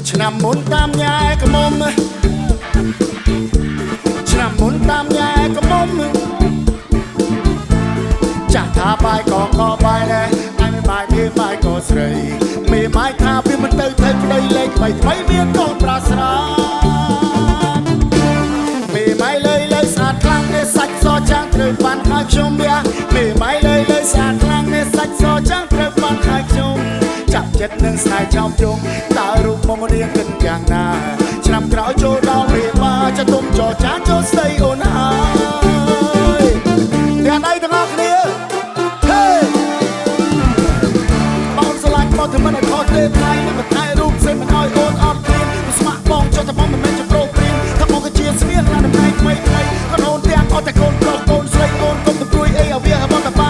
ឆ្នាំមុនតាមញ៉ែក្មុំឆ្នាំមុនតាមញ៉ែក្មុំចាស់ថាបាយក៏បាយដែរហើយមិនបាយវាបាយក៏ស្រីមេបាយថាវាមិនទៅទៅប្តីលេខថ្មីមានកូនប្រាស្រ័យមេបាយលើស្អាតខ្លាំងនេះសាច់សចាំងត្រូវបានខើខ្ញុំវាមេបាយលើស្អាតខ្លាំងនេះសាច់សចាំងត្រូវបានខើខ្ញុំចាប់ចិត្តនឹងស្នេហ៍ចោមជុំតើរូបមករៀងគិនយ៉ាងណាឆ្នាំក្រោយចូលដល់មេបាจะទុំចរចាចូលស្ដីអូនហើយអ្នកដៃទាំងអស់គ្នាហេបងស្រឡាញ់បងធ្វើមិនឲ្យខុសទេថ្លៃនឹងមិនថែរូបសេមិនឲ្យអូនអត់ឃ្លានស្មាក់បងចុះតែបងមិនមែនជាប្រូព្រៀនថាបងក៏ជាស្មៀនណាតំណែងថ្មីក៏អូនទាំងអត់តែកូនប្រុសកូនស្រីអូនកុំទៅព្រួយអីឲ្យវាបងតែប៉ា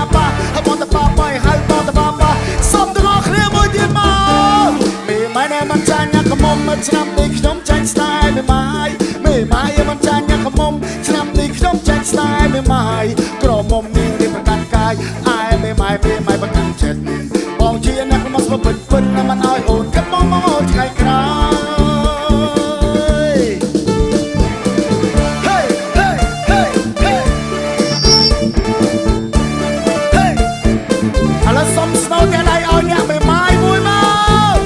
ហើយបងតែប៉ាបាយហើយបងតែប៉ាសុំទាំងអស់គ្នាមួយទៀតមកមេម៉ែណែមិនចាញ់កុំមកឆ្នាំនេះខ្ញុំចាញ់ស្នេហ៍មេម៉ាយមេម៉ាយមិនចាញ់កុំឆ្នាំនេះខ្ញុំចាញ់ស្នេហ៍មេម៉ាយក្រមុំនាងនេះប្រកាន់កាយអាយមេម៉ាយប្រកាន់ចិត្តបងជាអ្នកមកស្ពពិនណាមិនឲ្យអូនកាត់មកអូនថ្ងៃក្រោយហេឥឡូវសុំស្នូតែដៃឲ្យអ្នកមេម៉ាយមួយមក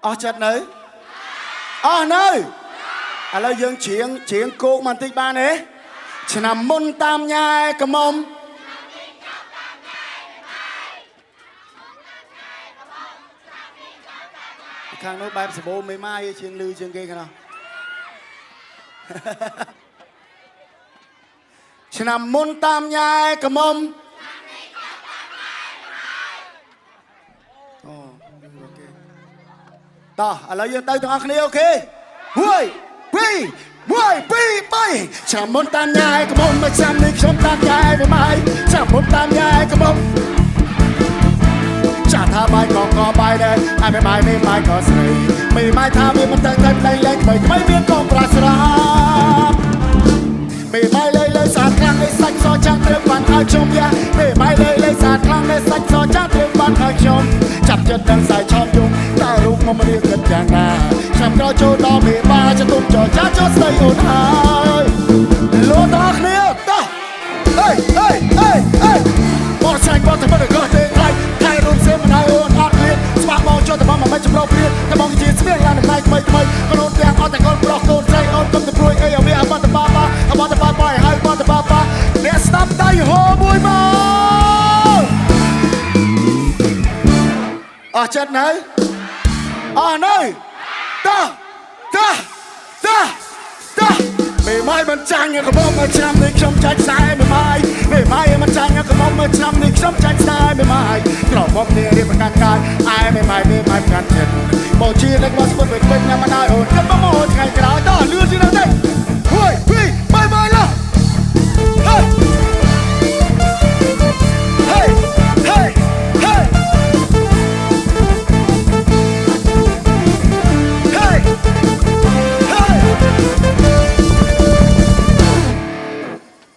អស់ចិត្តនៅអស់នៅឥឡូវយើងច្រៀងគោកបន្តិចបានទេឆ្នាំមុនតាមញ៉ែក្មុំខាងនោះបែបសបោមេម៉ាយជាងលឺជាងគេខាងនោះឆ្នាំមុនតាមញ៉ែក្មុំតោះឥឡូវយើងទៅទាំងអស់គ្នាអូខេ1 2 3ឆ្នាំមុនតាមញ៉ែក្មុំមកឆ្នាំនេះខ្ញុំតាមញ៉ែមេម៉ាយឆ្នាំមុនតាមញ៉ែក្មុំចាស់ថាបាយក៏បាយដែរហើយមេម៉ាយក៏ស្រីមេម៉ាយថាវាមិនទៅទៅលេងថ្មីមានកូនប្រាស្រ័យមេម៉ាយលើស្អាតខ្លាំងនេះសាច់សចាំងត្រូវបានឲ្យខ្ញុំយ៉ាមេម៉ាយលើស្អាតខ្លាំងនេះសាច់សចាំងត្រូវបានឲ្យខ្ញុំចាប់ចិត្តដឹងសាយឆោមយំតើរូបមករៀងគិតយ៉ាងណាឆ្នាំក្រោយចូលដល់មេបាจะទុំចរចាចូលស្ដីអូនហើយលោកទាំងគ្នាតោះហេបងឆ្លាញ់បងតែមិនក៏ទេថ្លៃថែរូបសេមិនឲ្យអូនអត់ឃ្លានស្វាក់បងចុះតែបងមិនមែនចម្រោព្រៀនតែបងជាស្មៀនយ៉ាងតំណែងថ្មីខ្លួនទាំងអត់តែកូនប្រុសកូនស្រីអូនកុំទៅព្រួយអីឲ្យវាឲ្យបងទៅប៉ាបាយហើយបងទៅប៉ាអ្នកស្ដាប់ដៃហោមួយមកអស់ចិត្តនៅអស់នៅតោះមេម៉ាយមិនចាញ់កុំមកឆ្នាំនេះខ្ញុំចាញ់ស្នេហ៍មេម៉ាយមិនចាញ់កុំមកឆ្នាំនេះខ្ញុំចាញ់ស្នេហ៍មេម៉ាយក្រមុំនេះប្រកាន់កាយអាយមេម៉ាយប្រកាន់ចិត្តបងជាលេខមកស្ពតពេញណាមិនឲ្យអូនកាត់មក